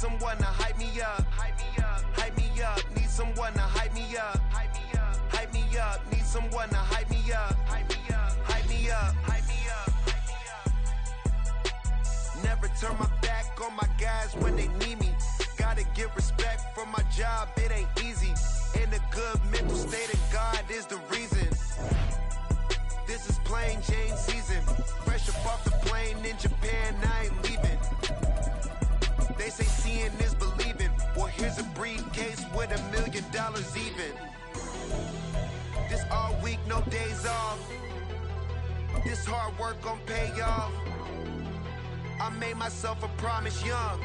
someone to hype me up. Hype me up. Hype me up. Need someone to hype me up. Hype me up. Hype me up. Need someone to hype me up. Hype me up. Hype me up. Hype me up. Hype me up. Never turn my back on my guys when they need me. Gotta get respect for my job, it ain't easy. In a good mental state, and God is the reason. This is plain Jane season. Fresh up off the plane in Japan, I ain't leaving. They say seeing is believing. Well, here's a briefcase with $1 million even. This all week, no days off. This hard work gon' pay off. I made myself a promise young.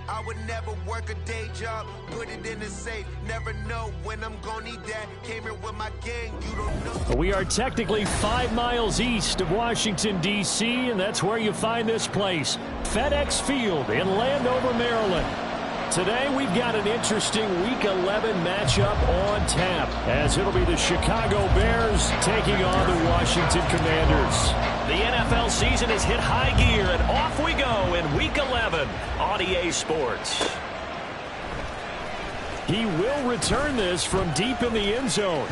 I would never work a day job, put it in the safe, never know when I'm gonna need that. Came here with my gang, you don't know. We are technically 5 miles east of Washington, D.C., and that's where you find this place, FedEx Field in Landover, Maryland. Today we've got an interesting Week 11 matchup on tap, as it'll be the Chicago Bears taking on the Washington Commanders. The NFL season has hit high gear, and off we go in Week 11 on EA Sports. He will return this from deep in the end zone.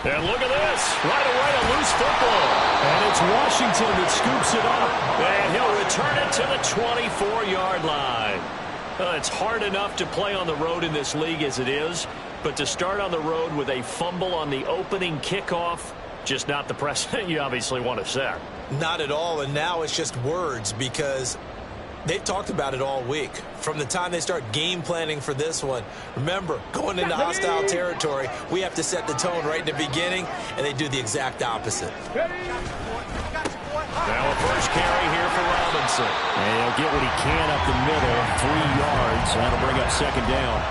And look at this. Right away, a loose football. And it's Washington that scoops it up. And he'll return it to the 24-yard line. It's hard enough to play on the road in this league as it is, but to start on the road with a fumble on the opening kickoff, just not the precedent you obviously want to set. Not at all, and now it's just words because they've talked about it all week. From the time they start game planning for this one, remember, going into hostile territory, we have to set the tone right in the beginning, and they do the exact opposite. Now a first carry here for Robinson. And he'll get what he can up the middle, 3 yards. That'll bring up second down.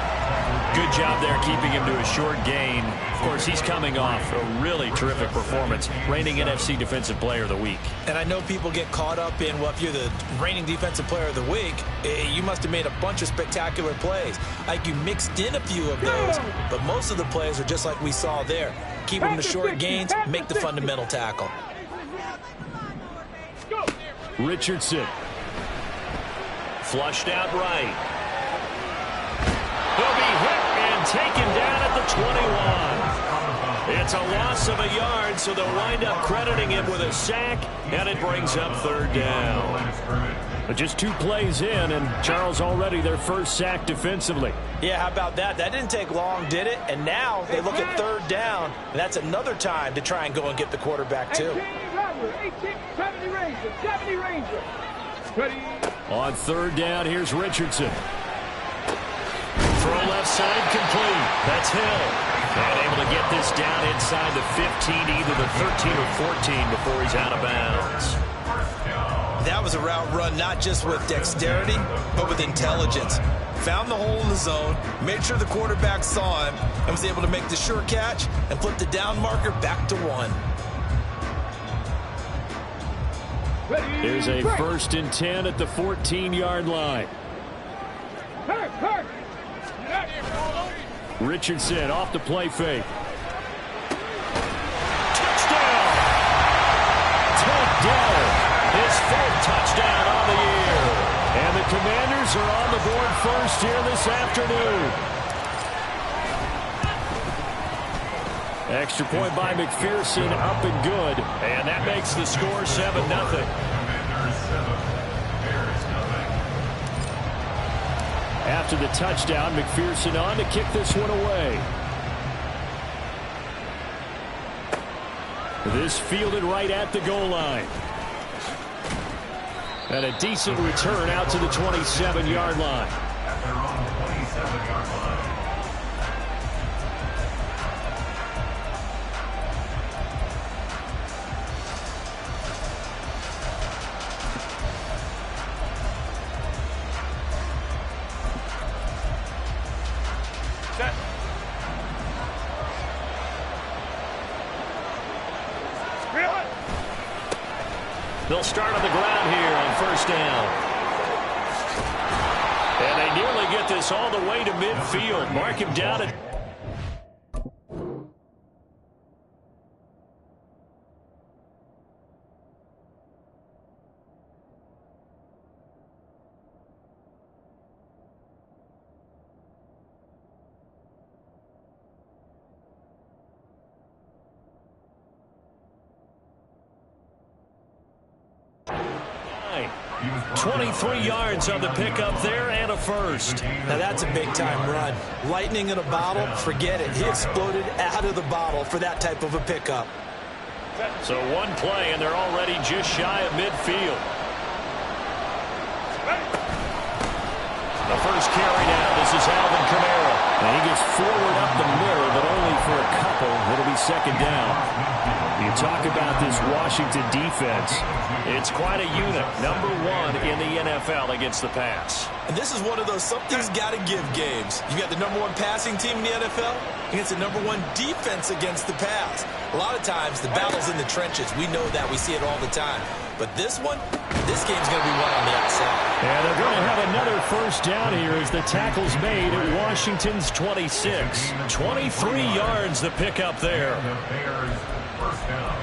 Good job there keeping him to a short gain. Of course, he's coming off a really terrific performance, reigning NFC Defensive Player of the Week. And I know people get caught up in, well, if you're the reigning Defensive Player of the Week, you must have made a bunch of spectacular plays. Like you mixed in a few of those, but most of the plays are just like we saw there. Keep them to short gains, make the fundamental tackle. Richardson. Flushed out right. He'll be hit and taken down at the 21. It's a loss of a yard, so they'll wind up crediting him with a sack, and it brings up third down. But just 2 plays in, and Charles already their first sack defensively. Yeah, how about that? That didn't take long, did it? And now they look at third down, and that's another time to try and go and get the quarterback, too. 70 Ranger. On third down, here's Richardson. Throw left side complete. That's Hill. And able to get this down inside the 15, either the 13 or 14 before he's out of bounds. That was a route run not just with dexterity, but with intelligence. Found the hole in the zone, made sure the quarterback saw him, and was able to make the sure catch and flip the down marker back to 1. There's a 1st and 10 at the 14-yard line. Richardson off the play fake. Touchdown! Tank Dell, his 4th touchdown on the year. And the Commanders are on the board first here this afternoon. Extra point by McPherson, up and good. And that makes the score 7-0. After the touchdown, McPherson on to kick this one away. This fielded right at the goal line. And a decent return out to the 27-yard line. They'll start on the ground here on first down. And they nearly get this all the way to midfield. Mark him down at 23 yards on the pickup there and a first. Now that's a big-time run. Lightning in a bottle, forget it. He exploded out of the bottle for that type of a pickup. So one play, and they're already just shy of midfield. The first carry now. This is Alvin Kamara. And he gets forward up the middle, but only for a couple. It'll be second down. You talk about this Washington defense. It's quite a unit. Number one in the NFL against the pass. And this is one of those something's got to give games. You got the number one passing team in the NFL against the number one defense against the pass. A lot of times the battle's in the trenches. We know that. We see it all the time. But this one, this game's going to be won on the outside. And they're going to have another first down here as the tackle's made at Washington's 26. 23 yards the pickup there. First down.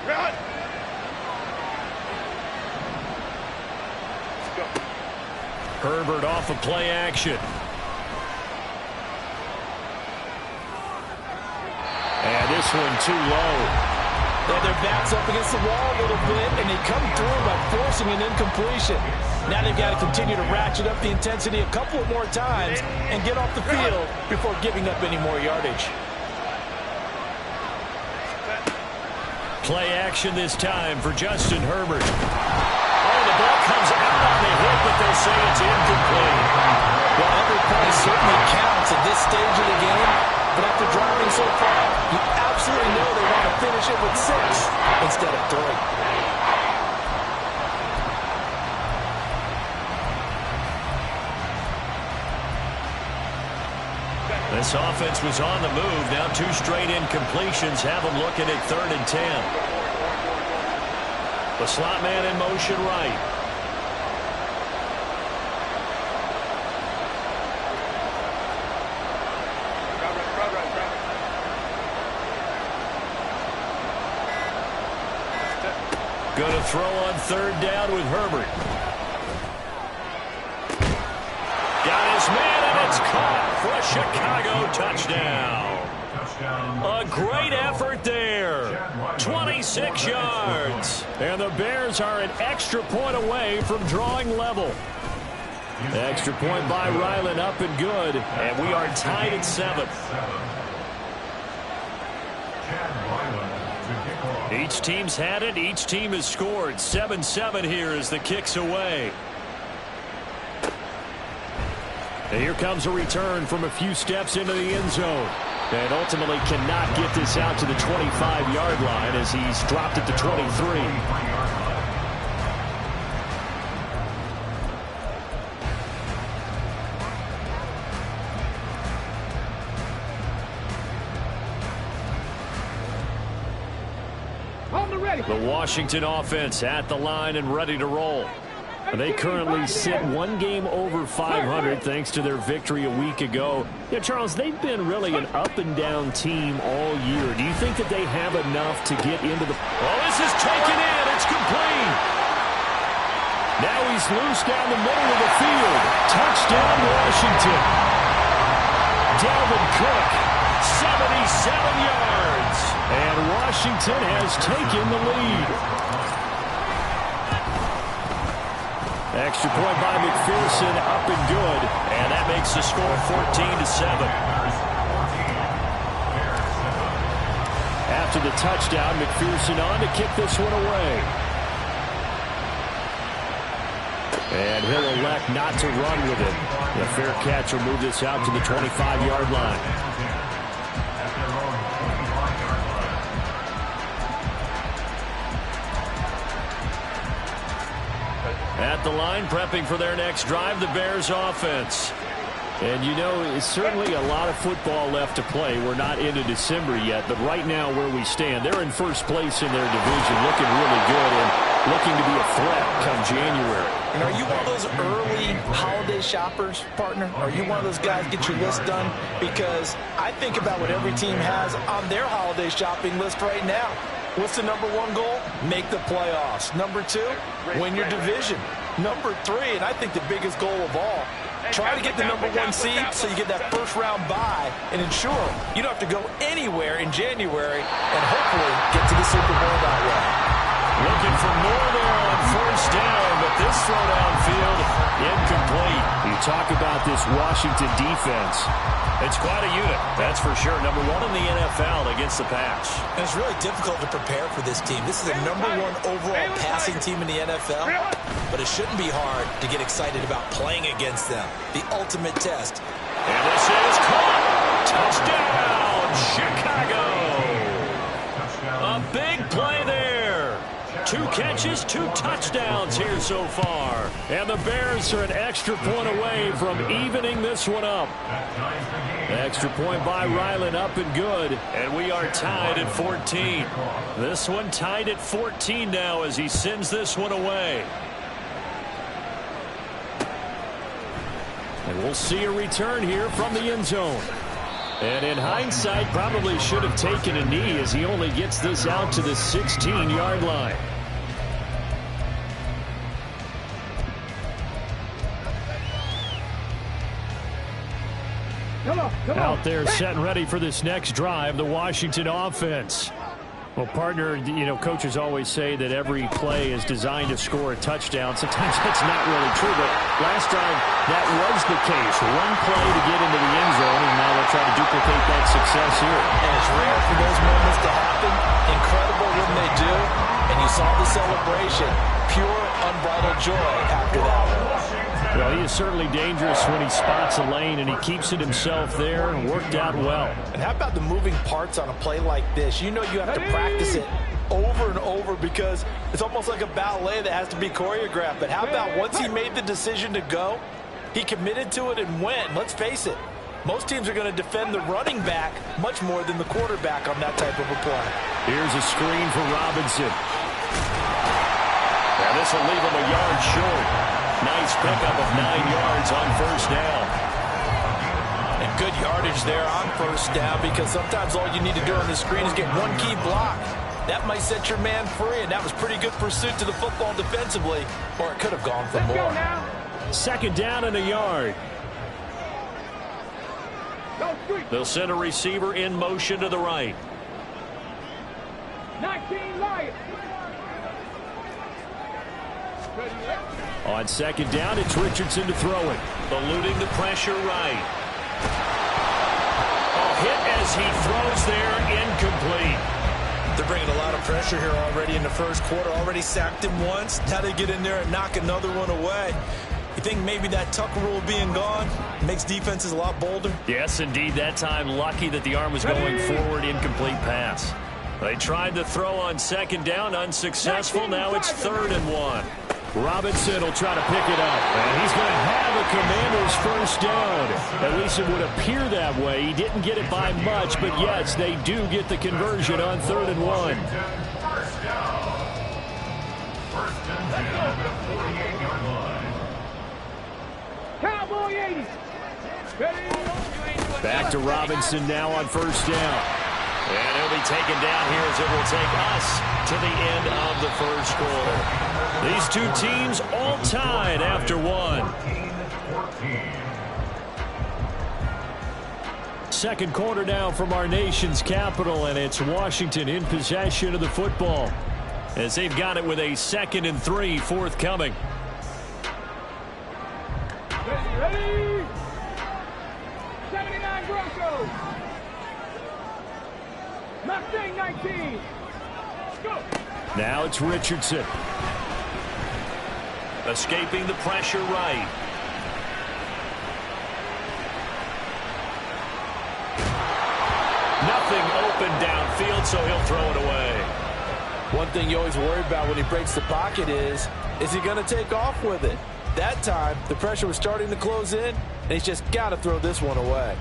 Run! Herbert off of play action. And this one too low. And their backs up against the wall a little bit, and they come through by forcing an incompletion. Now they've got to continue to ratchet up the intensity a couple of more times and get off the field before giving up any more yardage. Play action this time for Justin Herbert. Oh, the ball comes out on the hit, but they say it's incomplete. Well, every play certainly counts at this stage of the game, but after driving so far, you absolutely know they want to finish it with 6 instead of 3. This offense was on the move. Now 2 straight incompletions have them looking at 3rd and 10. The slot man in motion right. Going to throw on 3rd down with Herbert. Got his man, and it's caught for a Chicago touchdown. A great effort there. 26 yards. And the Bears are an extra point away from drawing level. Extra point by Ryland, up and good. And we are tied at 7. Each team's had it. Each team has scored. 7-7 here as the kick's away. And here comes a return from a few steps into the end zone. And ultimately cannot get this out to the 25-yard line as he's dropped it to 23. The Washington offense at the line and ready to roll. They currently sit 1 game over 500 thanks to their victory a week ago. Yeah, Charles, they've been really an up-and-down team all year. Do you think that they have enough to get into the... Oh, this is taken in. It's complete. Now he's loose down the middle of the field. Touchdown, Washington. Dalvin Cook, 77 yards. And Washington has taken the lead. Extra point by McPherson, up and good. And that makes the score 14-7. After the touchdown, McPherson on to kick this one away. And he'll elect not to run with it. The fair catch will move this out to the 25-yard line. At the line, prepping for their next drive, the Bears offense. And, you know, it's certainly a lot of football left to play. We're not into December yet, but right now where we stand, they're in first place in their division, looking really good and looking to be a threat come January. And are you one of those early holiday shoppers, partner? Are you one of those guys get your list done? Because I think about what every team has on their holiday shopping list right now. What's the number 1 goal? Make the playoffs. Number 2, win your division. Number 3, and I think the biggest goal of all, Try to get the #1 seed so you get that first-round bye and ensure you don't have to go anywhere in January and hopefully get to the Super Bowl that way. Looking for more there on first down, but this throw downfield incomplete. You talk about this Washington defense. It's quite a unit, that's for sure. #1 in the NFL against the pass. And it's really difficult to prepare for this team. This is the #1 overall passing team in the NFL, but it shouldn't be hard to get excited about playing against them. The ultimate test. And this is caught. Touchdown, Chicago. A big play there. 2 catches, 2 touchdowns here so far. And the Bears are an extra point away from evening this one up. Extra point by Ryland, up and good. And we are tied at 14. This one tied at 14 now as he sends this one away. And we'll see a return here from the end zone. And in hindsight, probably should have taken a knee as he only gets this out to the 16-yard line. Out there set and ready for this next drive, the Washington offense. Well, partner, coaches always say that every play is designed to score a touchdown. Sometimes that's not really true, but last drive that was the case. One play to get into the end zone, and now they'll try to duplicate that success here. And it's rare for those moments to happen. Incredible when they do. And you saw the celebration. Pure, unbridled joy after that. Well, he is certainly dangerous when he spots a lane, and he keeps it himself there and worked out well. And how about the moving parts on a play like this? You know you have to practice it over and over because it's almost like a ballet that has to be choreographed. But how about once he made the decision to go, he committed to it and went. Let's face it, most teams are going to defend the running back much more than the quarterback on that type of a play. Here's a screen for Robinson. And this will leave him a yard short. Nice pickup of 9 yards on first down. And good yardage there on first down because sometimes all you need to do on the screen is get one key block. That might set your man free, and that was pretty good pursuit to the football defensively, or it could have gone for more. Second down and a yard. They'll send a receiver in motion to the right. 19 Lions. On second down, it's Richardson to throw it. Eluding the pressure right. A hit as he throws there, incomplete. They're bringing a lot of pressure here already in the first quarter. Already sacked him once. Now they get in there and knock another one away. You think maybe that Tucker rule being gone makes defenses a lot bolder? Yes, indeed. That time, lucky that the arm was going forward, incomplete pass. They tried to throw on second down, unsuccessful. Now it's 3rd and 1. Robinson will try to pick it up, and he's going to have a Commanders first down. At least it would appear that way. He didn't get it by much, but yes, they do get the conversion on 3rd and 1. Cowboy 80. Back to Robinson now on first down. And he'll be taken down here as it will take us to the end of the first quarter. These two teams all tied after one. Second quarter now from our nation's capital, and it's Washington in possession of the football as they've got it with a 2nd and 3 forthcoming. Ready. 79 Broncos. Mustang 19. Go. Now it's Richardson. Escaping the pressure right. Nothing open downfield, so he'll throw it away. One thing you always worry about when he breaks the pocket is he going to take off with it? That time, the pressure was starting to close in, and he's just got to throw this one away.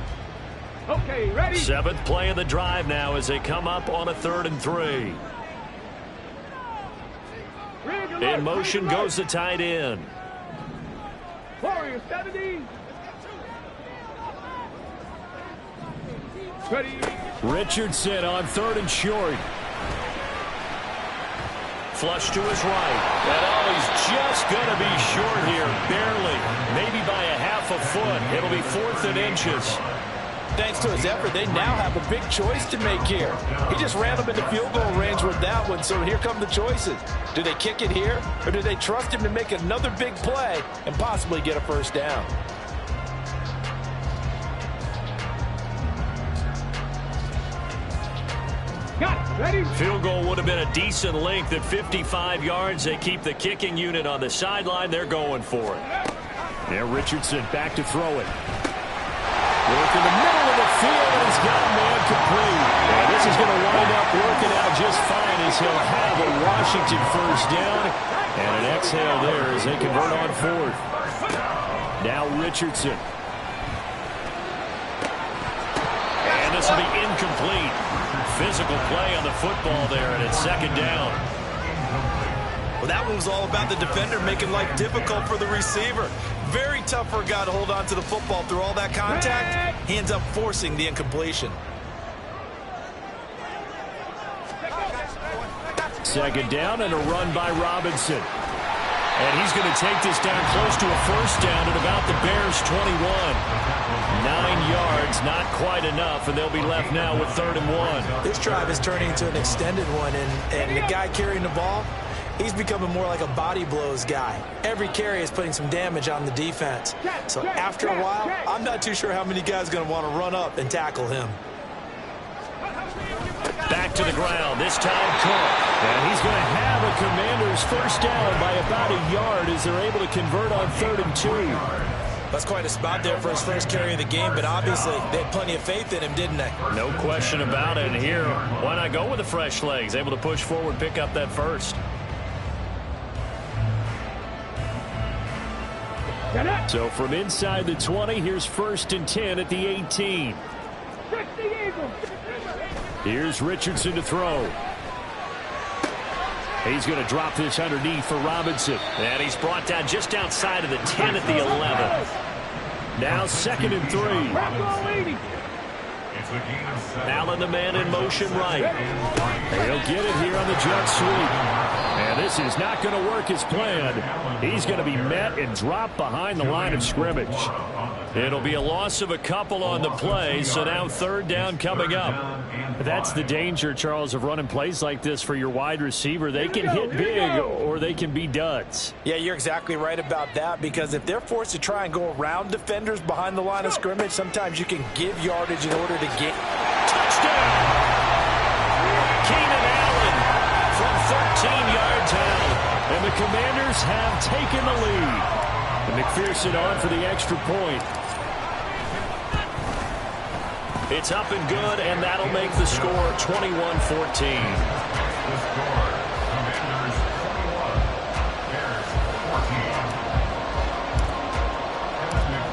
Okay, ready. 7th play of the drive now as they come up on a 3rd and 3. In motion goes the tight end. Warrior 70. Ready. Richardson on 3rd and short. Flush to his right. And oh, he's just going to be short here. Barely. Maybe by a half a foot. It'll be 4th and inches. Thanks to his effort, they now have a big choice to make here. He just ran them into field goal range with that one, so here come the choices. Do they kick it here, or do they trust him to make another big play and possibly get a first down? Got it. Ready? Field goal would have been a decent length at 55 yards. They keep the kicking unit on the sideline. They're going for it. Now Richardson back to throw it. Work in the middle of the field, and he's got a man complete. And this is going to wind up working out just fine as he'll have a Washington first down. And an exhale there as they convert on 4th. Now Richardson. And this will be incomplete. Physical play on the football there, and it's 2nd down. Well, that one was all about the defender making life difficult for the receiver. Very tough for a guy to hold on to the football through all that contact. He ends up forcing the incompletion. 2nd down and a run by Robinson. And he's going to take this down close to a first down at about the Bears' 21. 9 yards, not quite enough, and they'll be left now with 3rd and 1. This drive is turning into an extended one, and the guy carrying the ball, he's becoming more like a body blows guy. Every carry is putting some damage on the defense. So after a while, I'm not too sure how many guys are going to want to run up and tackle him. Back to the ground, this time Cook. And he's going to have a Commanders first down by about a yard as they're able to convert on 3rd and 2. That's quite a spot there for his first carry of the game, but obviously they had plenty of faith in him, didn't they? No question about it. And here, why not go with the fresh legs? Able to push forward, pick up that first. So from inside the 20, here's 1st and 10 at the 18. Here's Richardson to throw. He's going to drop this underneath for Robinson. And he's brought down just outside of the 10 at the 11. Now 2nd and 3. Allen, the man in motion right. He'll get it here on the jet sweep. And this is not going to work as planned. He's going to be met and dropped behind the line of scrimmage. It'll be a loss of a couple on the play, so now 3rd down coming up. That's the danger, Charles, of running plays like this for your wide receiver. They can hit big or they can be duds. Yeah, you're exactly right about that, because if they're forced to try and go around defenders behind the line of scrimmage, sometimes you can give yardage in order to get. Touchdown! Keenan Allen from 13 yards out. And the Commanders have taken the lead. And McPherson on for the extra point. It's up and good, and that'll make the score 21-14.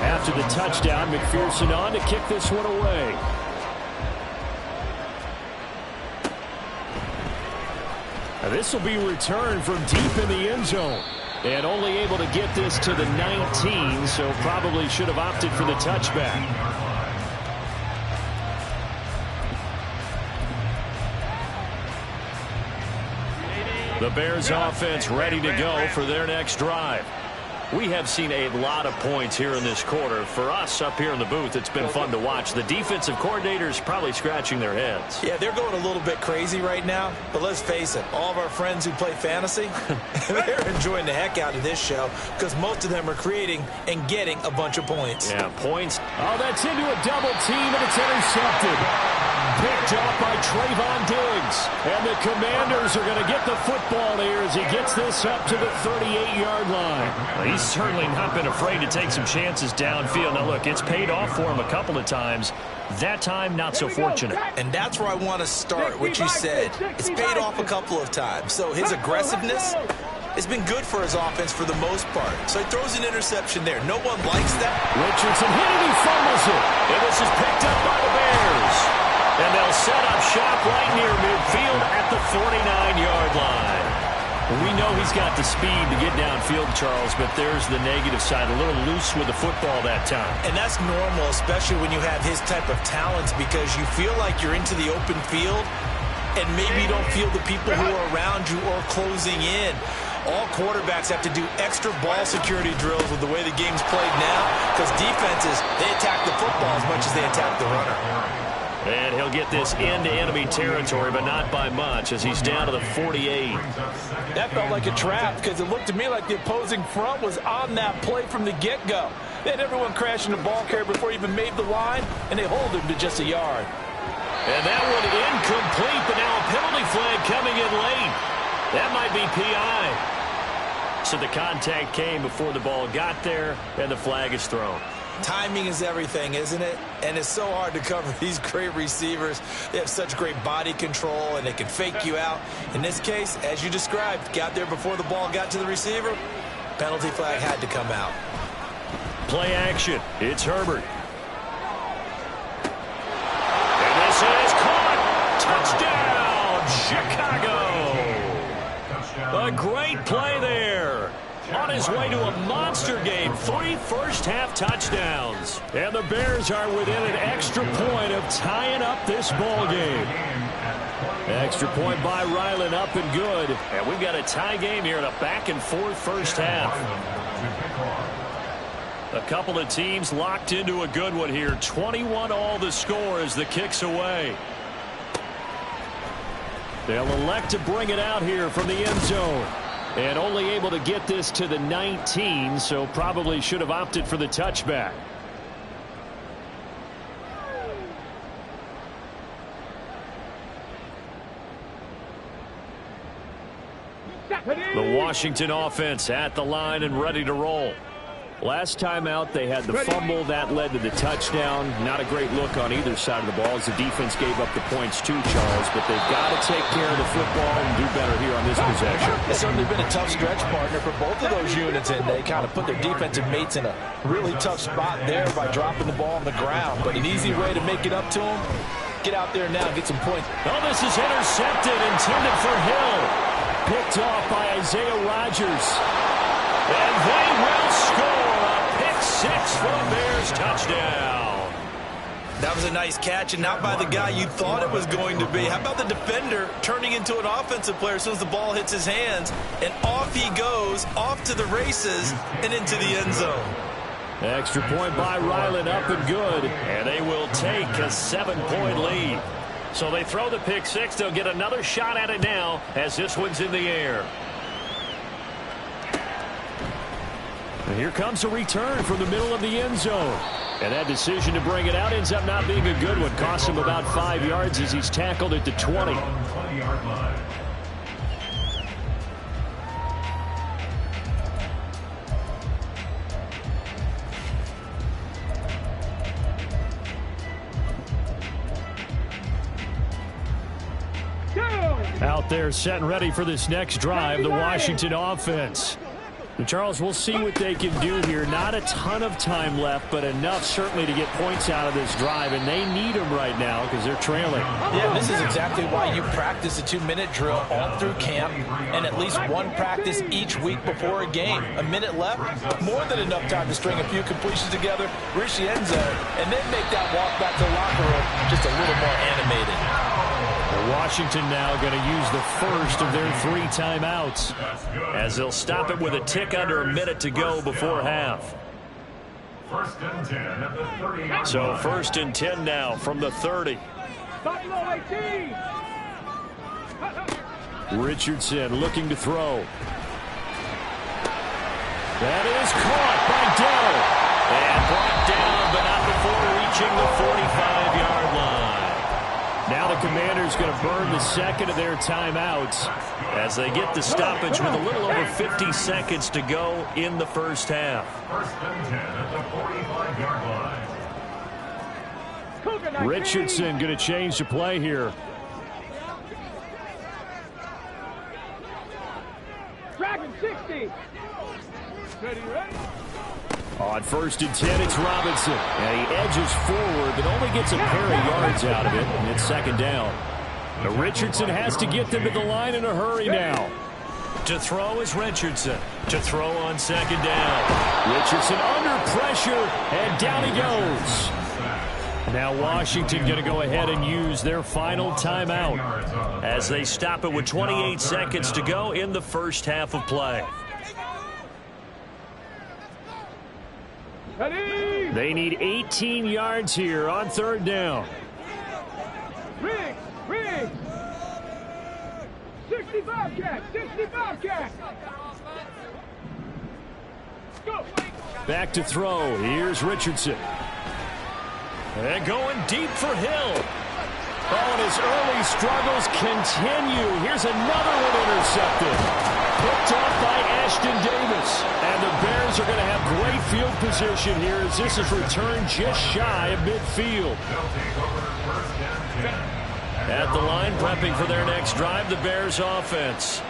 After the touchdown, McPherson on to kick this one away. Now this will be returned from deep in the end zone. And only able to get this to the 19, so probably should have opted for the touchback. The Bears offense ready to go for their next drive. We have seen a lot of points here in this quarter. For us up here in the booth, it's been fun to watch. The defensive coordinators probably scratching their heads. Yeah, they're going a little bit crazy right now. But let's face it, all of our friends who play fantasy, they're enjoying the heck out of this show because most of them are creating and getting a bunch of points. Yeah, points. Oh, that's into a double team, and it's intercepted. Picked up by Trayvon Diggs. And the Commanders are going to get the football here as he gets this up to the 38-yard line. Well, he's certainly not been afraid to take some chances downfield. Now, look, it's paid off for him a couple of times. That time, not so fortunate. And that's where I want to start, what you said. It's paid off a couple of times. So his aggressiveness has been good for his offense for the most part. So he throws an interception there. No one likes that. Richardson hit it, he fumbles it. And this is picked up by the Bears. And they'll set up shop right near midfield at the 49-yard line. We know he's got the speed to get downfield, Charles, but there's the negative side. A little loose with the football that time. And that's normal, especially when you have his type of talents, because you feel like you're into the open field, and maybe you don't feel the people who are around you or closing in. All quarterbacks have to do extra ball security drills with the way the game's played now, because defenses, they attack the football as much as they attack the runner. And he'll get this into enemy territory, but not by much, as he's down to the 48. That felt like a trap, because it looked to me like the opposing front was on that play from the get-go. They had everyone crashing the ball carrier before he even made the line, and they hold him to just a yard. And that one incomplete, but now a penalty flag coming in late. That might be PI. So the contact came before the ball got there, and the flag is thrown. Timing is everything, isn't it? And it's so hard to cover these great receivers. They have such great body control, and they can fake you out. In this case, as you described, got there before the ball got to the receiver. Penalty flag had to come out. Play action. It's Herbert. And this is caught. Touchdown, Chicago. A great play there. On his way to a monster game. 3 first-half touchdowns. And the Bears are within an extra point of tying up this ball game. Extra point by Ryland, up and good. And we've got a tie game here in a back-and-forth first half. A couple of teams locked into a good one here. 21-all the score as the kick's away. They'll elect to bring it out here from the end zone. And only able to get this to the 19, so probably should have opted for the touchback. The Washington offense at the line and ready to roll. Last time out, they had the fumble. That led to the touchdown. Not a great look on either side of the ball as the defense gave up the points too, Charles. But they've got to take care of the football and do better here on this possession. It's certainly been a tough stretch, partner, for both of those units, and they kind of put their defensive mates in a really tough spot there by dropping the ball on the ground. But an easy way to make it up to them, get out there now and get some points. Oh, this is intercepted, intended for Hill. Picked off by Isaiah Rodgers. And they will score. A pick six for the Bears. Touchdown. That was a nice catch, and not by the guy you thought it was going to be. How about the defender turning into an offensive player as soon as the ball hits his hands? And off he goes, off to the races, and into the end zone. Extra point by Ryland, up and good. And they will take a 7-point lead. So they throw the pick six. They'll get another shot at it now as this one's in the air. And here comes a return from the middle of the end zone. And that decision to bring it out ends up not being a good one. Costs him about 5 yards as he's tackled at the 20. Out there set and ready for this next drive, the Washington offense. And Charles, we'll see what they can do here. Not a ton of time left, but enough certainly to get points out of this drive, and they need them right now because they're trailing. Yeah, this is exactly why you practice a 2-minute drill all through camp and at least one practice each week before a game. A minute left, more than enough time to string a few completions together, reach the end zone, and then make that walk back to the locker room just a little more animated. Washington now going to use the first of their 3 timeouts as they'll stop it with a tick under a minute to go before half. First and 10 at the 30. So first and 10 now from the 30. Richardson looking to throw. That is caught by Dell. And brought down, but not before reaching the 45-yard line. Now the Commanders going to burn the second of their timeouts as they get the stoppage with a little over 50 seconds to go in the first half. First and 10 at the 45-yard line. Richardson going to change the play here. Dragon 60. Ready. On first and 10, it's Robinson. And he edges forward, but only gets a pair of yards out of it, and it's second down. But Richardson has to get them to the line in a hurry now. To throw is Richardson. To throw on second down. Richardson under pressure, and down he goes. Now Washington going to go ahead and use their final timeout as they stop it with 28 seconds to go in the first half of play. They need 18 yards here on third down. Ring! 65 cat! 65 cat! Go! Back to throw. Here's Richardson. And going deep for Hill. Oh, and his early struggles continue. Here's another one intercepted. Picked off by Ashton Davis. And the Bears are going to have great field position here as this is returned just shy of midfield. At the line, prepping for their next drive, the Bears offense.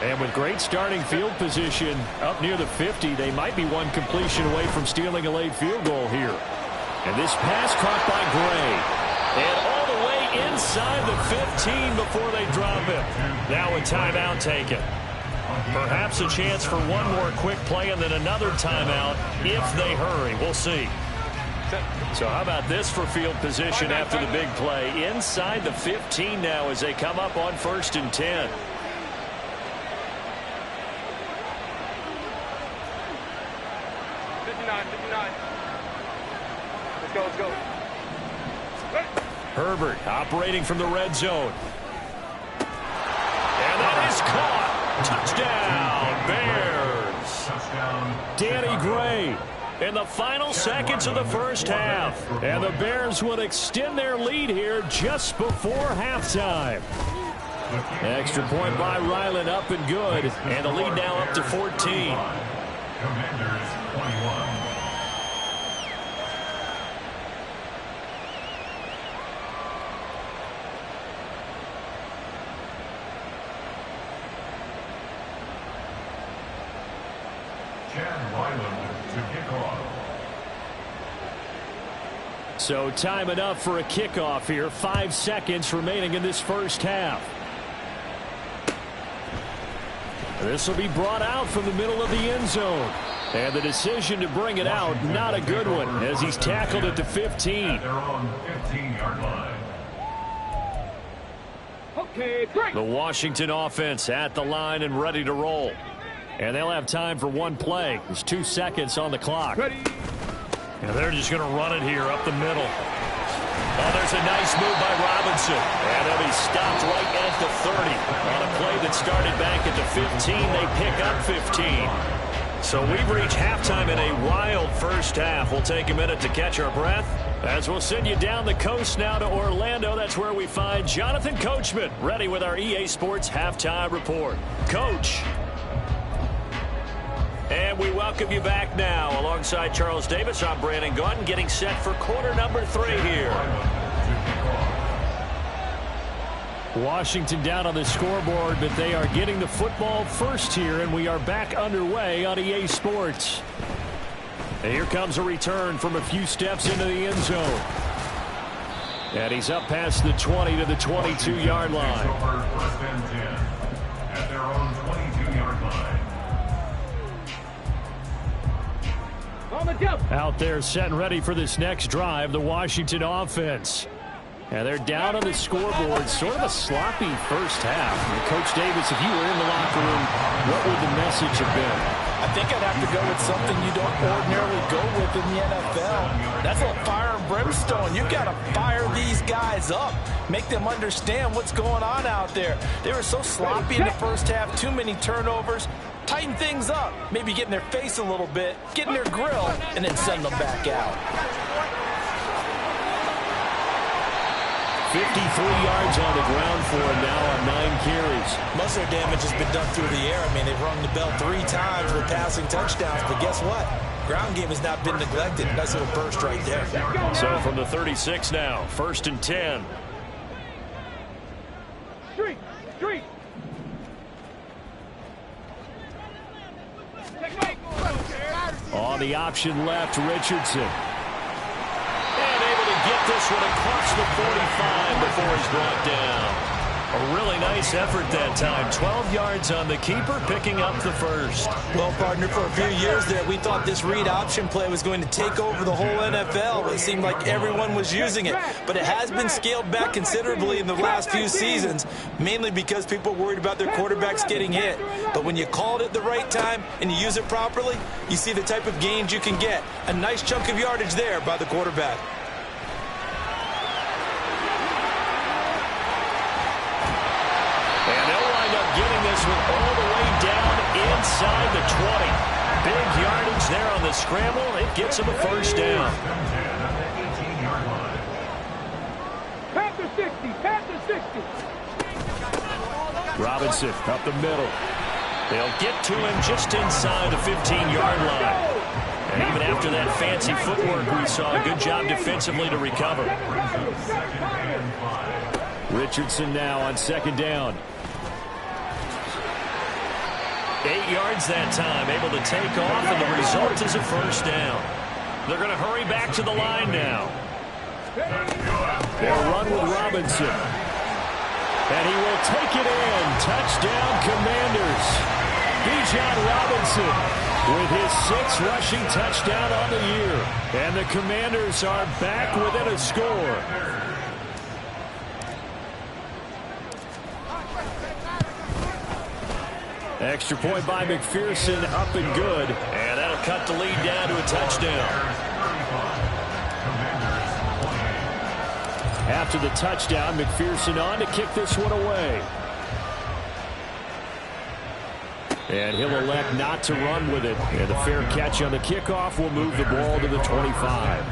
And with great starting field position up near the 50, they might be one completion away from stealing a late field goal here. And this pass caught by Gray. And all the way inside the 15 before they drop it. Now a timeout taken. Perhaps a chance for one more quick play and then another timeout if they hurry. We'll see. So how about this for field position after the big play? Inside the 15 now as they come up on 1st and 10. Let's go. Herbert operating from the red zone. And that is caught. Touchdown, Bears. Danny Gray in the final seconds of the first half. And the Bears will extend their lead here just before halftime. Extra point by Ryland up and good. And the lead now up to 14. Commanders 21. So time enough for a kickoff here. 5 seconds remaining in this first half. This will be brought out from the middle of the end zone. And the decision to bring it out, not a good one, as he's tackled at the 15. At their own 15-yard line. Okay, break. The Washington offense at the line and ready to roll. And they'll have time for one play. There's 2 seconds on the clock. Ready. And they're just going to run it here up the middle. Oh, there's a nice move by Robinson. And they'll be stopped right at the 30. On a play that started back at the 15, they pick up 15. So we've reached halftime in a wild first half. We'll take a minute to catch our breath as we'll send you down the coast now to Orlando. That's where we find Jonathan Coachman ready with our EA Sports Halftime Report. Coach. And we welcome you back now. Alongside Charles Davis, I'm Brandon Gunn, getting set for quarter number 3 here. Washington down on the scoreboard, but they are getting the football first here, and we are back underway on EA Sports. And here comes a return from a few steps into the end zone. And he's up past the 20 to the 22-yard line. First and 10 at their own 22-yard line. Out there set and ready for this next drive, the Washington offense. And they're down on the scoreboard, sort of a sloppy first half. And Coach Davis, if you were in the locker room, what would the message have been? I think I'd have to go with something you don't ordinarily go with in the NFL. That's a fire and brimstone. You've got to fire these guys up. Make them understand what's going on out there. They were so sloppy in the first half, too many turnovers. Tighten things up, maybe get in their face a little bit, get in their grill, and then send them back out. 53 yards on the ground for him now on 9 carries. Most of their damage has been done through the air. I mean, they've rung the bell 3 times with passing touchdowns, but guess what? Ground game has not been neglected. Nice little burst right there. So from the 36 now, 1st and 10. Street. On the option left, Richardson. And able to get this one across the 45 before he's brought down. A really nice effort that time. 12 yards on the keeper, picking up the first. Well, partner, for a few years there, we thought this read option play was going to take over the whole NFL. It seemed like everyone was using it, but it has been scaled back considerably in the last few seasons, mainly because people are worried about their quarterbacks getting hit. But when you call it at the right time and you use it properly, you see the type of gains you can get. A nice chunk of yardage there by the quarterback. And they'll wind up getting this one all the way down inside the 20. Big yardage there on the scramble. It gets them a first down. Panther 60, Panther 60. Robinson up the middle. They'll get to him just inside the 15-yard line. And even after that fancy footwork we saw, a good job defensively to recover. Richardson now on second down. 8 yards that time, able to take off, and the result is a first down. They're going to hurry back to the line now. They'll run with Robinson. And he will take it in. Touchdown, Commanders. Bijan Robinson with his 6th rushing touchdown on the year. And the Commanders are back within a score. Extra point by McPherson, up and good. And that'll cut the lead down to a touchdown. After the touchdown, McPherson on to kick this one away. And he'll elect not to run with it. And the fair catch on the kickoff will move the ball to the 25.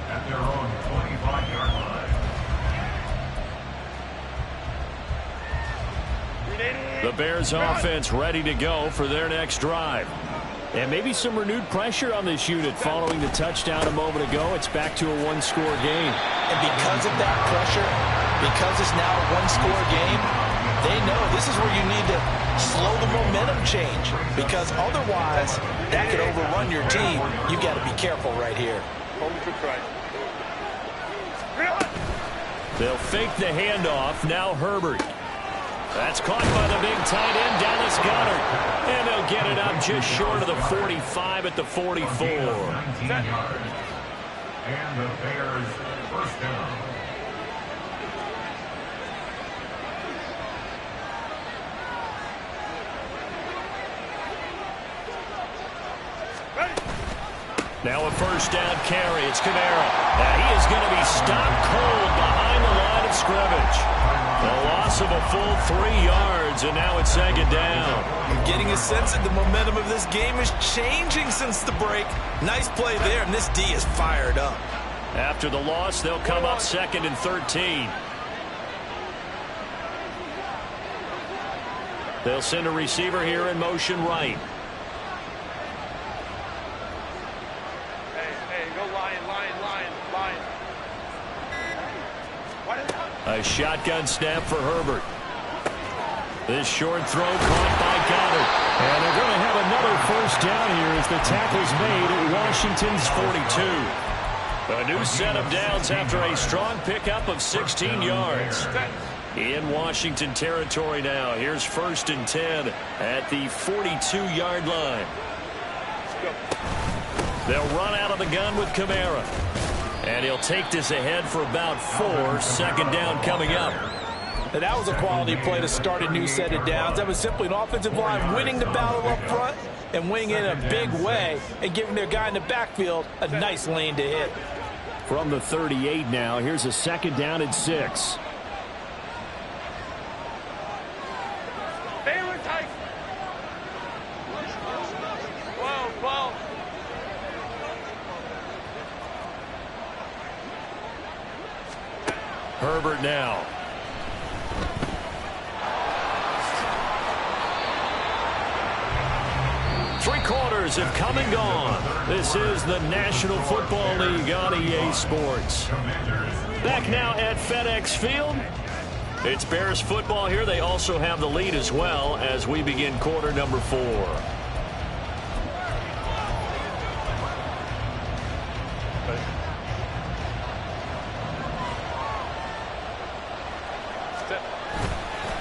At their own 25-yard line. The Bears offense ready to go for their next drive. And maybe some renewed pressure on this unit following the touchdown a moment ago. It's back to a one-score game. And because of that pressure, because it's now a one-score game, they know this is where you need to slow the momentum change. Because otherwise, that could overrun your team. You got to be careful right here. They'll fake the handoff. Now Herbert. That's caught by the big tight end, Dallas Goedert. And they'll get it up just short of the 45 at the 44. 19 yards. And the Bears first down. Now a first down carry. It's Kamara. Now he is going to be stopped cold behind the line of scrimmage. A loss of a full 3 yards, and now it's second down. I'm getting a sense that the momentum of this game is changing since the break. Nice play there, and this D is fired up. After the loss, they'll come up 2nd and 13. They'll send a receiver here in motion right. A shotgun snap for Herbert. This short throw caught by Goddard. And they're going to have another first down here as the tackle's made at Washington's 42. A new set of downs after a strong pickup of 16 yards. In Washington territory now. Here's 1st and 10 at the 42-yard line. They'll run out of the gun with Kamara. And he'll take this ahead for about 4. Second down coming up. And that was a quality play to start a new set of downs. That was simply an offensive line winning the battle up front and winning it in a big way and giving their guy in the backfield a nice lane to hit. From the 38 now, here's a second down and 6. Herbert now. Three quarters have come and gone. This is the National Football League on EA Sports. Back now at FedEx Field. It's Bears football here. They also have the lead as well as we begin quarter number 4.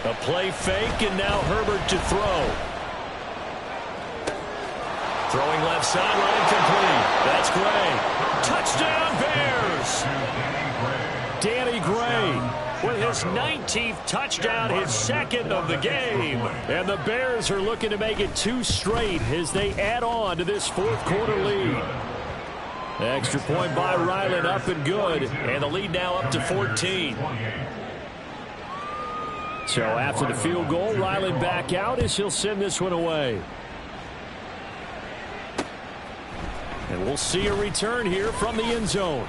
A play fake, and now Herbert to throw. Throwing left sideline complete. That's Gray. Touchdown, Bears! Danny Gray with his 19th touchdown, his second of the game. And the Bears are looking to make it 2 straight as they add on to this fourth quarter lead. Extra point by Ryland, up and good. And the lead now up to 14. So after the field goal, Ryland back out as he'll send this one away. And we'll see a return here from the end zone.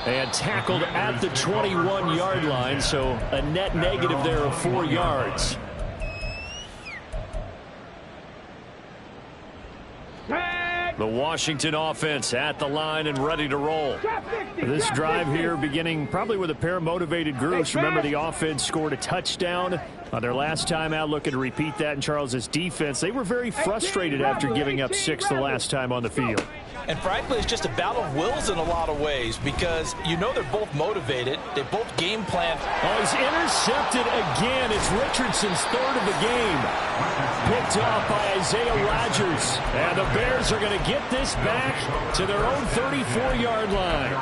And tackled at the 21-yard line, so a net negative there of 4 yards. The Washington offense at the line and ready to roll. This drive here beginning probably with a pair of motivated groups. Remember, the offense scored a touchdown on their last time out. Looking to repeat that in Charles's defense. They were very frustrated after giving up 6 the last time on the field. And frankly, it's just a battle of wills in a lot of ways because you know they're both motivated. They both game plan. Oh, he's intercepted again. It's Richardson's 3rd of the game. Picked off by Isaiah Rodgers. And the Bears are going to get this back to their own 34-yard line.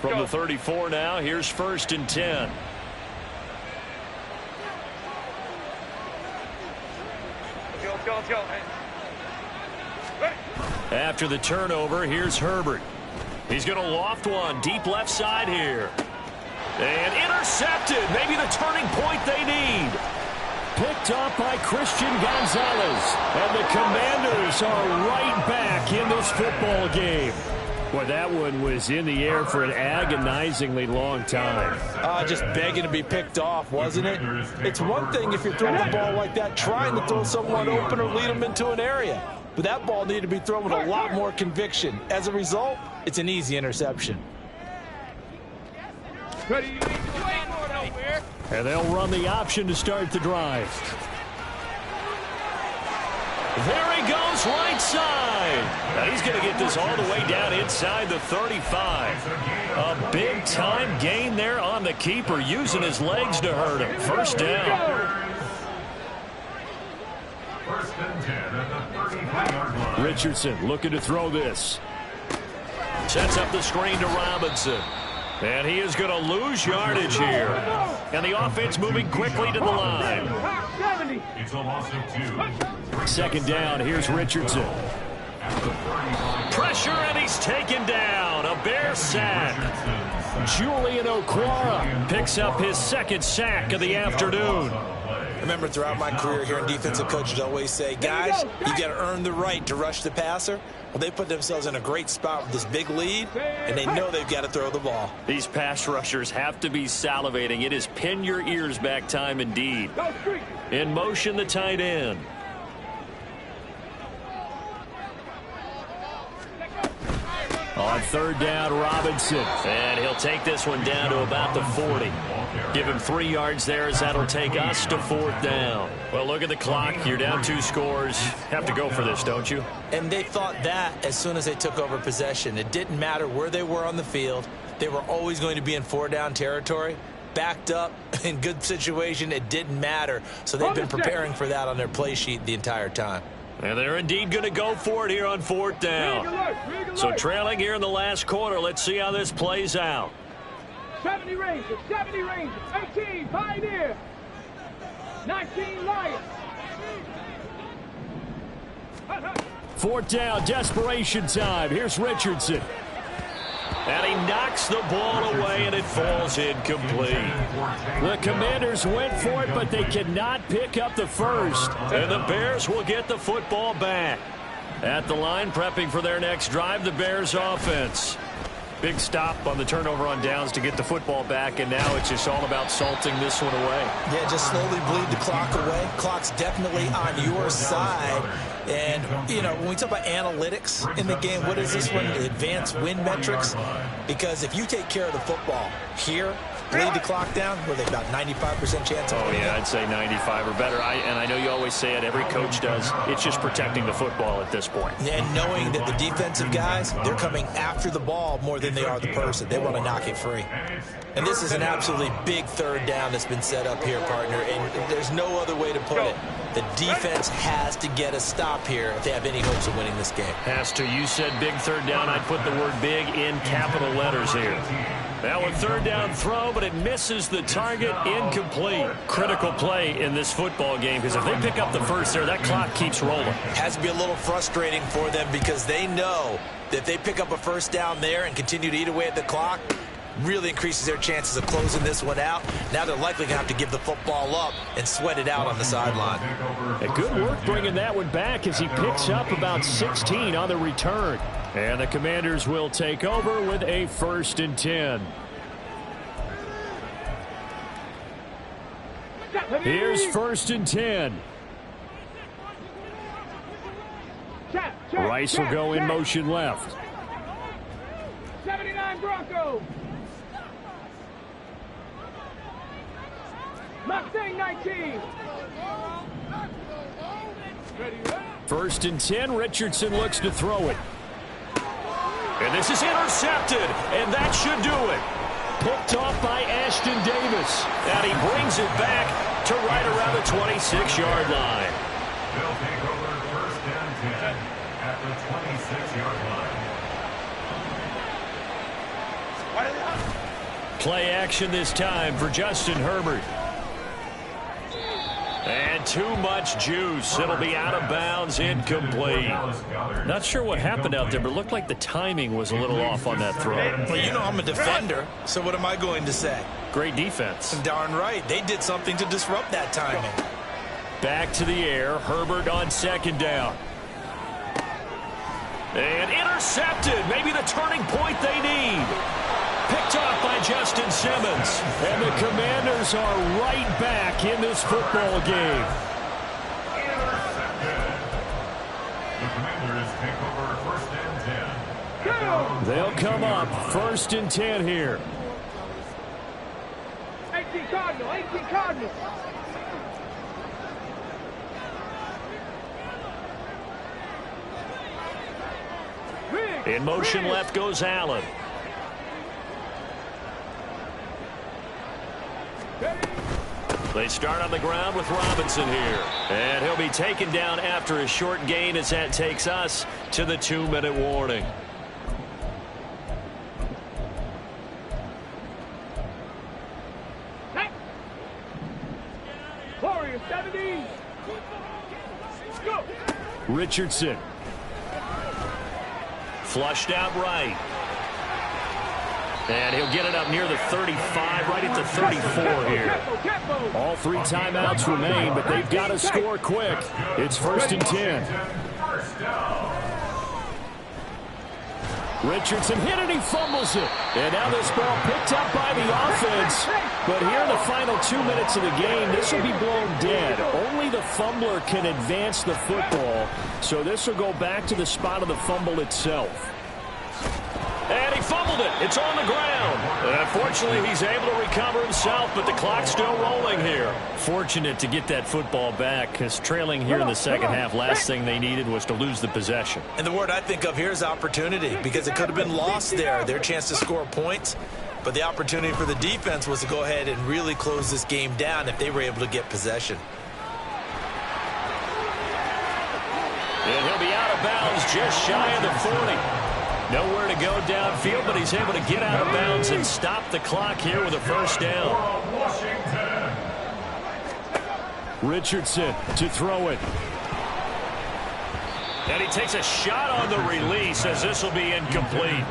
From the 34 now, here's 1st and 10. Let's go. After the turnover, here's Herbert. He's going to loft one deep left side here. And intercepted. Maybe the turning point they need. Picked up by Christian Gonzalez. And the Commanders are right back in this football game. Boy, that one was in the air for an agonizingly long time. Just begging to be picked off, wasn't it? It's one thing if you're throwing the ball like that, trying to throw someone open or lead them into an area. But that ball needed to be thrown with a lot more conviction. As a result, it's an easy interception. And they'll run the option to start the drive. There he goes, right side. Now he's going to get this all the way down inside the 35. A big-time gain there on the keeper, using his legs to hurt him. First down. 1st and 10 at the 35-yard line. Richardson looking to throw this. Sets up the screen to Robinson. And he is going to lose yardage here. And the offense moving quickly to the line. It's a loss of 2. 2nd down, here's Richardson. Pressure, and he's taken down. A Bear sack. Julian Okwara picks up his 2nd sack of the afternoon. Remember, throughout my career here in defensive coaches always say, guys, you got to earn the right to rush the passer. Well, they put themselves in a great spot with this big lead, and they know they've got to throw the ball. These pass rushers have to be salivating. It is pin your ears back time indeed. In motion, the tight end. On 3rd down, Robinson. And he'll take this one down to about the 40. Give him 3 yards there as that'll take us to 4th down. Well, look at the clock. You're down 2 scores. Have to go for this, don't you? And they thought that as soon as they took over possession. It didn't matter where they were on the field. They were always going to be in 4-down territory. Backed up, in good situation, it didn't matter. So they've been preparing for that on their play sheet the entire time. And they're indeed going to go for it here on 4th down. So trailing here in the last quarter. Let's see how this plays out. 70 Rangers, 18 Pioneer, 19 Lions. 4th down, desperation time. Here's Richardson. And he knocks the ball away, and it falls incomplete. The Commanders went for it, but they cannot pick up the first. And the Bears will get the football back. At the line, prepping for their next drive, the Bears offense. Big stop on the turnover on downs to get the football back, and now it's just all about salting this one away. Yeah, just slowly bleed the clock away. Clock's definitely on your side. And, you know, when we talk about analytics in the game, what is this one? Advanced win metrics? Because if you take care of the football here, bleed the clock down? Were they about 95% chance? Oh, yeah, I'd say 95 or better. And I know you always say it, every coach does. It's just protecting the football at this point. And knowing that the defensive guys, they're coming after the ball more than they are the person. They want to knock it free. And this is an absolutely big third down that's been set up here, partner. And there's no other way to put it. The defense has to get a stop here if they have any hopes of winning this game. Has to. You said big third down. I'd put the word big in capital letters here. That one third down throw, but it misses the target. Incomplete. Critical play in this football game, because if they pick up the first there, that clock keeps rolling. Has to be a little frustrating for them because they know that if they pick up a first down there and continue to eat away at the clock, really increases their chances of closing this one out. Now they're likely going to have to give the football up and sweat it out on the sideline. A good work bringing that one back as he picks up about 16 on the return. And the Commanders will take over with a 1st and 10. Here's 1st and 10. Rice will go in motion left. 79 Broncos. Mustang 19. 1st and 10. Richardson looks to throw it. And this is intercepted, and that should do it. Picked off by Ashton Davis. And he brings it back to right around the 26-yard line. They'll take over 1st and 10 at the 26-yard line. Play action this time for Justin Herbert. And too much juice. It'll be out of bounds, incomplete. Not sure what happened out there, but it looked like the timing was a little off on that throw. Well, you know I'm a defender, so what am I going to say? Great defense. Darn right. They did something to disrupt that timing. Back to the air. Herbert on 2nd down. And intercepted. Maybe the turning point they need. Picked off by Justin Simmons. And the Commanders are right back in this football game. Intercepted. The Commanders take over 1st and 10. They'll come up 1st and 10 here. 18 Cardinal. 18 Cardinal. In motion left goes Allen. They start on the ground with Robinson here. And he'll be taken down after a short gain as that takes us to the 2-minute warning. Warriors 70. Go. Richardson. Flushed out right. And he'll get it up near the 35, right at the 34 here. All 3 timeouts remain, but they've got to score quick. It's 1st and 10. Richardson hit and he fumbles it. And now this ball picked up by the offense. But here in the final 2 minutes of the game, this will be blown dead. Only the fumbler can advance the football. So this will go back to the spot of the fumble itself. And he fumbled it. It's on the ground. And unfortunately, he's able to recover himself, but the clock's still rolling here. Fortunate to get that football back, because trailing here in the second half, last thing they needed was to lose the possession. And the word I think of here is opportunity, because it could have been lost there, their chance to score points. But the opportunity for the defense was to go ahead and really close this game down if they were able to get possession. And he'll be out of bounds just shy of the 40. Nowhere to go downfield, but he's able to get out of bounds and stop the clock here with a 1st down. Richardson to throw it. And he takes a shot on the release as this will be incomplete.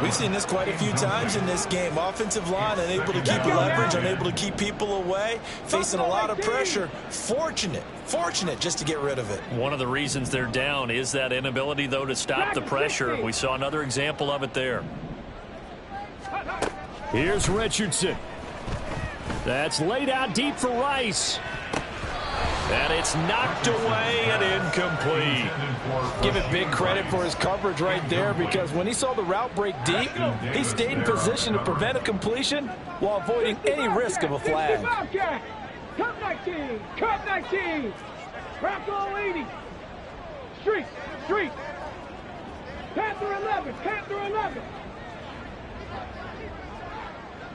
We've seen this quite a few times in this game. Offensive line unable to keep leverage, unable to keep people away, facing a lot of pressure. Fortunate just to get rid of it. One of the reasons they're down is that inability, though, to stop the pressure. We saw another example of it there. Here's Richardson. That's laid out deep for Rice. And it's knocked away and incomplete. Give it big credit for his coverage right there, because when he saw the route break deep, he stayed in position to prevent a completion while avoiding any risk of a flag. Cup 19, Cup 19, Crackle 80, Street, Panther 11, Panther 11.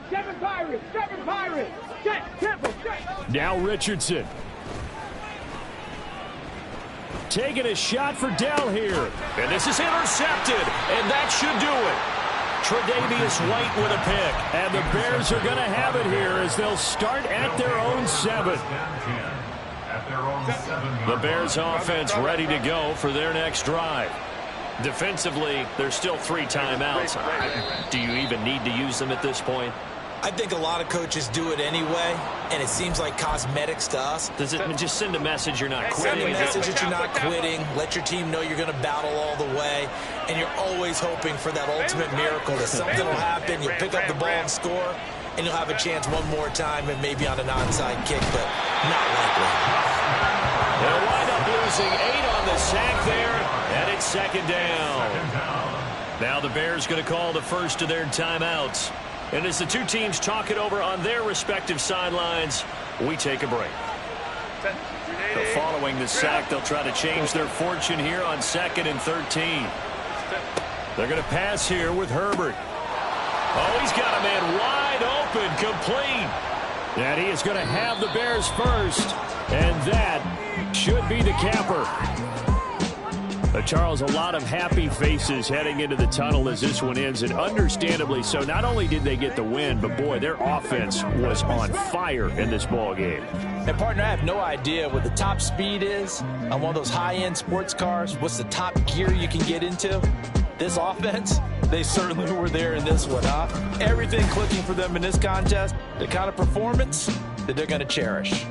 7 Pirates, set, tempo, set. Now Richardson. Taking a shot for Dell here. And this is intercepted, and that should do it. Tre'Davious White with a pick. And the Bears are going to have it here as they'll start at their own 7. The Bears offense ready to go for their next drive. Defensively, there's still 3 timeouts. Do you even need to use them at this point? I think a lot of coaches do it anyway, and it seems like cosmetics to us. Does it just send a message you're not quitting? Send a message that you're not quitting. Let your team know you're going to battle all the way, and you're always hoping for that ultimate miracle that something will happen, you'll pick up the ball and score, and you'll have a chance one more time and maybe on an onside kick, but not likely. They'll wind up losing 8 on the sack there, and it's 2nd down. Now the Bears going to call the first of their timeouts. And as the two teams talk it over on their respective sidelines, we take a break. So following the sack, they'll try to change their fortune here on 2nd and 13. They're going to pass here with Herbert. Oh, he's got a man wide open, complete. And he is going to have the Bears first. And that should be the capper. Charles, a lot of happy faces heading into the tunnel as this one ends, and understandably so. Not only did they get the win, but boy, their offense was on fire in this ball game. And partner, I have no idea what the top speed is on one of those high-end sports cars. What's the top gear you can get into? This offense, they certainly were there in this one, huh? Everything clicking for them in this contest, the kind of performance that they're going to cherish.